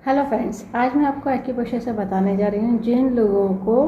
Hello friends, आज मैं आपको एक्यूप्रेशर से बताने जा रही हूँ जिन लोगों को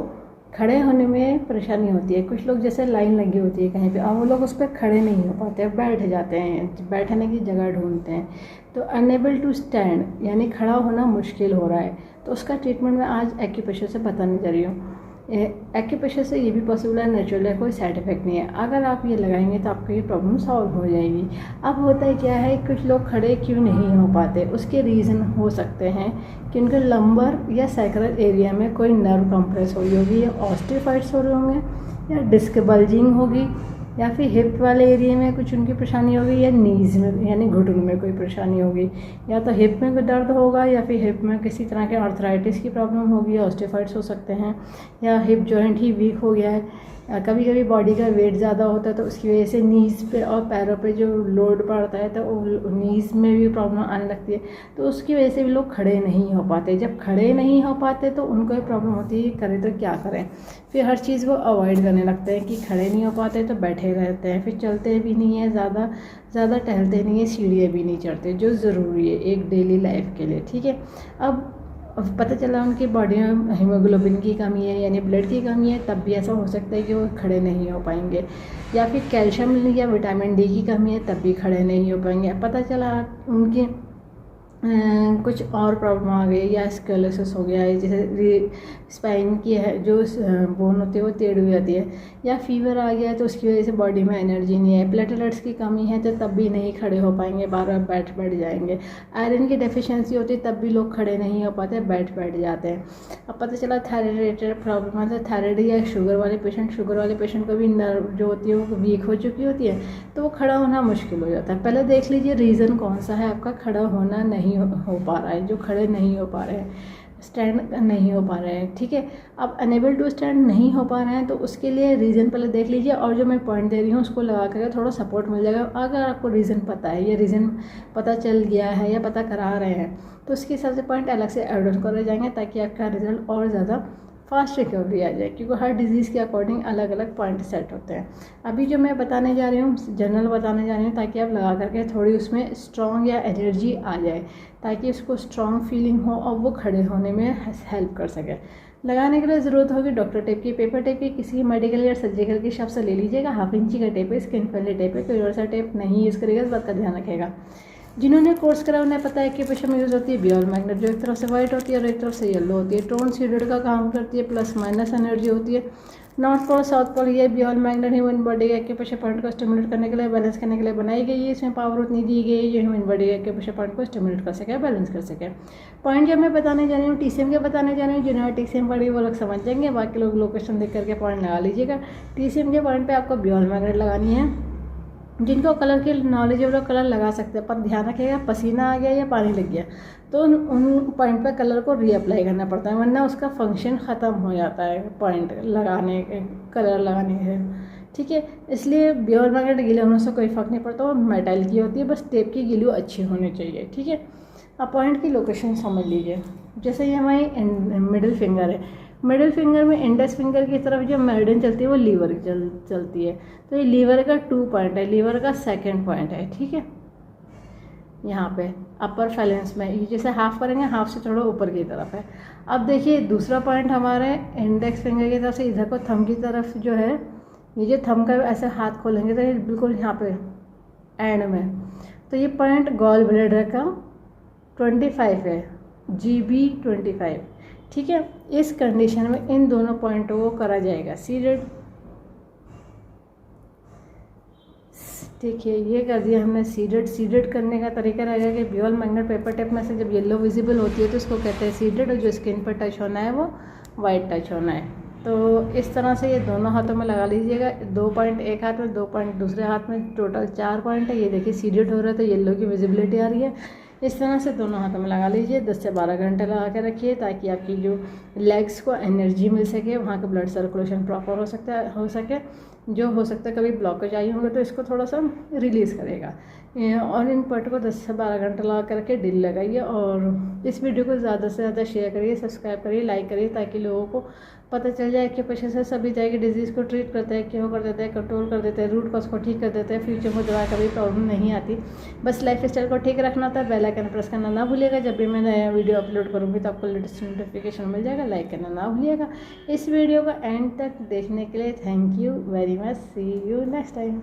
खड़े होने में परेशानी होती है। कुछ लोग जैसे लाइन लगी होती है कहीं पे और वो लोग उस पर खड़े नहीं हो पाते, बैठ जाते हैं, बैठने की जगह ढूंढते हैं। तो अनएबल टू स्टैंड यानी खड़ा होना मुश्किल हो रहा है, तो उसका ट्रीटमेंट मैं आज एक्यूप्रेशर से बताने जा रही हूँ। एक्यूप्रेशर से ये भी पॉसिबल है, नेचुरल है, कोई साइड इफेक्ट नहीं है। अगर आप ये लगाएंगे तो आपकी ये प्रॉब्लम सॉल्व हो जाएगी। अब होता है क्या है, कुछ लोग खड़े क्यों नहीं हो पाते, उसके रीज़न हो सकते हैं कि उनके लंबर या सैक्रल एरिया में कोई नर्व कंप्रेस हुई होगी, या ऑस्टियोफाइट्स हो रहे होंगे, या डिस्क बल्जिंग होगी, या फिर हिप वाले एरिया में कुछ उनकी परेशानी होगी, या नीज़ में यानी घुटन में कोई परेशानी होगी, या तो हिप में कोई दर्द होगा, या फिर हिप में किसी तरह के आर्थराइटिस की प्रॉब्लम होगी, ऑस्टियोफाइट्स हो सकते हैं, या हिप जॉइंट ही वीक हो गया है। कभी कभी बॉडी का वेट ज़्यादा होता है तो उसकी वजह से नीज़ पे और पैरों पे जो लोड पड़ता है तो नीज़ में भी प्रॉब्लम आने लगती है। तो उसकी वजह से भी लोग खड़े नहीं हो पाते। जब खड़े नहीं हो पाते तो उनको ये प्रॉब्लम होती है, करें तो क्या करें। फिर हर चीज़ को अवॉइड करने लगते हैं कि खड़े नहीं हो पाते तो बैठे रहते हैं, फिर चलते भी नहीं है, ज़्यादा टहलते नहीं है, सीढ़ियाँ भी नहीं चढ़ते, जो ज़रूरी है एक डेली लाइफ के लिए। ठीक है, अब पता चला उनकी बॉडी में हीमोग्लोबिन की कमी है यानी ब्लड की कमी है, तब भी ऐसा हो सकता है कि वो खड़े नहीं हो पाएंगे। या फिर कैल्शियम या विटामिन डी की कमी है, तब भी खड़े नहीं हो पाएंगे। पता चला उनकी कुछ और प्रॉब्लम आ गई, या स्केलेसिस हो गया है, जैसे स्पाइन की है जो बोन होती है वो टेढ़ी हो जाती है, या फीवर आ गया है तो उसकी वजह से बॉडी में एनर्जी नहीं है, प्लेटलेट्स की कमी है तो तब भी नहीं खड़े हो पाएंगे, बार बार बैठ जाएंगे। आयरन की डेफिशिएंसी होती है तब भी लोग खड़े नहीं हो पाते, बैठ जाते हैं। अब पता चला थायराइड रिलेटेड प्रॉब्लम है, तो थायराइड या शुगर वाले पेशेंट को भी नर्व जो होती है वो वीक हो चुकी होती है, तो वो खड़ा होना मुश्किल हो जाता है। पहले देख लीजिए रीज़न कौन सा है आपका खड़ा होना नहीं हो पा रहा है, जो खड़े नहीं हो पा रहे हैं, स्टैंड नहीं हो पा रहे हैं। ठीक है, अब अनेबल टू स्टैंड नहीं हो पा रहे हैं तो उसके लिए रीज़न पहले देख लीजिए, और जो मैं पॉइंट दे रही हूँ उसको लगा करके थोड़ा सपोर्ट मिल जाएगा। अगर आपको रीज़न पता है, ये रीज़न पता चल गया है या पता करा रहे हैं, तो उसके हिसाब से पॉइंट अलग से ऐड ऑन करे जाएंगे ताकि आपका रिजल्ट और ज़्यादा फास्ट रिकवरी आ जाए, क्योंकि हर डिजीज़ के अकॉर्डिंग अलग अलग पॉइंट सेट होते हैं। अभी जो मैं बताने जा रही हूँ जनरल बताने जा रही हूँ, ताकि आप लगा करके थोड़ी उसमें स्ट्रॉन्ग या एनर्जी आ जाए, ताकि उसको स्ट्रॉन्ग फीलिंग हो और वो खड़े होने में हेल्प कर सके। लगाने के लिए ज़रूरत होगी डॉक्टर टेप की, पेपर टेप की, किसी मेडिकल या सर्जिकल की शॉप से ले लीजिएगा। 1/2 इंची का टेप है, स्किन फ्रेंडली टेप है, कोई और सा टेप नहीं यूज़ करेगा, इस बात का ध्यान रखेगा। जिन्होंने कोर्स करा उन्हें पता है कि एक्यूप्रेशर में यूज़ होती है बॉल मैग्नेट, जो एक तरफ से वाइट होती है और एक तरफ से येलो होती है। टोन सीडेड का काम करती है, प्लस माइनस एनर्जी होती है। नॉर्थ पोल साउथ पोल ये बॉल मैग्नेट ह्यूमन बॉडी के एक्यूप्रेशर पॉइंट को स्टिमुलेट करने के लिए, बैलेंस करने के लिए बनाई गई है। इसमें पावर उतनी दी गई है जो ह्यूमन बॉडी के एक्यूप्रेशर पॉइंट को स्टिमुलेट कर सके, बैलेंस कर सके। पॉइंट जो मैं बताने जा रही हूँ टीसीएम के बताने जा रही हूँ, जिन्होंने टीसीएम पढ़ी वो लोग समझ जाएंगे, बाकी लोग लोकेशन देख करके पॉइंट लगा लीजिएगा। टीसीएम के पॉइंट पर आपको बॉल मैग्नेट लगानी है। जिनको कलर की नॉलेज है वो लोग कलर लगा सकते हैं, पर ध्यान रखिएगा पसीना आ गया या पानी लग गया तो उन पॉइंट पर कलर को रीअप्लाई करना पड़ता है, वरना उसका फंक्शन ख़त्म हो जाता है पॉइंट लगाने के, कलर लगाने के। ठीक है, इसलिए बॉल मैग्नेट गीले होने से कोई फ़र्क नहीं पड़ता, वो मेटल की होती है, बस टेप की ग्लू अच्छी होनी चाहिए। ठीक है, अब पॉइंट की लोकेशन समझ लीजिए। जैसे ये हमारी मिडिल फिंगर है, मिडिल फिंगर में इंडेक्स फिंगर की तरफ जो मेरिडियन चलती है वो लीवर चलती है, तो ये लीवर का 2 पॉइंट है, लीवर का 2nd पॉइंट है। ठीक है, यहाँ पे अपर फैलेंस में, ये जैसे हाफ करेंगे हाफ से थोड़ा ऊपर की तरफ है। अब देखिए दूसरा पॉइंट हमारे इंडेक्स फिंगर की तरफ से इधर को थंब की तरफ जो है, ये जो थंब का ऐसे हाथ खोलेंगे तो ये बिल्कुल यहाँ पे एंड में, तो ये पॉइंट गॉल ब्लैडर का 25 है, GB25। ठीक है, इस कंडीशन में इन दोनों पॉइंटों को करा जाएगा सीडेड। देखिए ये कर दिया हमने सीडेड करने का तरीका रहेगा कि बॉल मैग्नेट पेपर टेप में से जब येलो विजिबल होती है तो उसको कहते हैं सीडेड, और जो स्किन पर टच होना है वो वाइट टच होना है। तो इस तरह से ये दोनों हाथों में लगा लीजिएगा, 2 पॉइंट एक हाथ में, 2 पॉइंट दूसरे हाथ में, टोटल 4 पॉइंट है। ये देखिए सीडेड हो रहा है तो येलो की विजिबिलिटी आ रही है। इस तरह से दोनों हाथों में लगा लीजिए, 10 से 12 घंटे लगा के रखिए, ताकि आपकी जो लेग्स को एनर्जी मिल सके, वहाँ का ब्लड सर्कुलेशन प्रॉपर हो सके। जो हो सकता है कभी ब्लॉकेज आई होंगे तो इसको थोड़ा सा रिलीज़ करेगा। और इन पॉइंट को 10 से 12 घंटे लगा करके डेली लगाइए, और इस वीडियो को ज़्यादा से ज़्यादा शेयर करिए, सब्सक्राइब करिए, लाइक करिए, ताकि लोगों को पता चल जाए कि पेशे से सभी तरह की डिजीज़ को ट्रीट करते हैं, क्योर कर देते हैं, कंट्रोल कर देते हैं, रूट कॉज को ठीक कर देते हैं। फ्यूचर में दवा कभी प्रॉब्लम नहीं आती। बस लाइफ स्टाइल को ठीक रखना था। बेल आइकन प्रेस करना ना भूलिएगा। जब भी मैं नया वीडियो अपलोड करूँगी तो आपको लेटेस्ट नोटिफिकेशन मिल जाएगा। लाइक करना ना भूलिएगा। इस वीडियो को एंड तक देखने के लिए thank you very much. See you next time.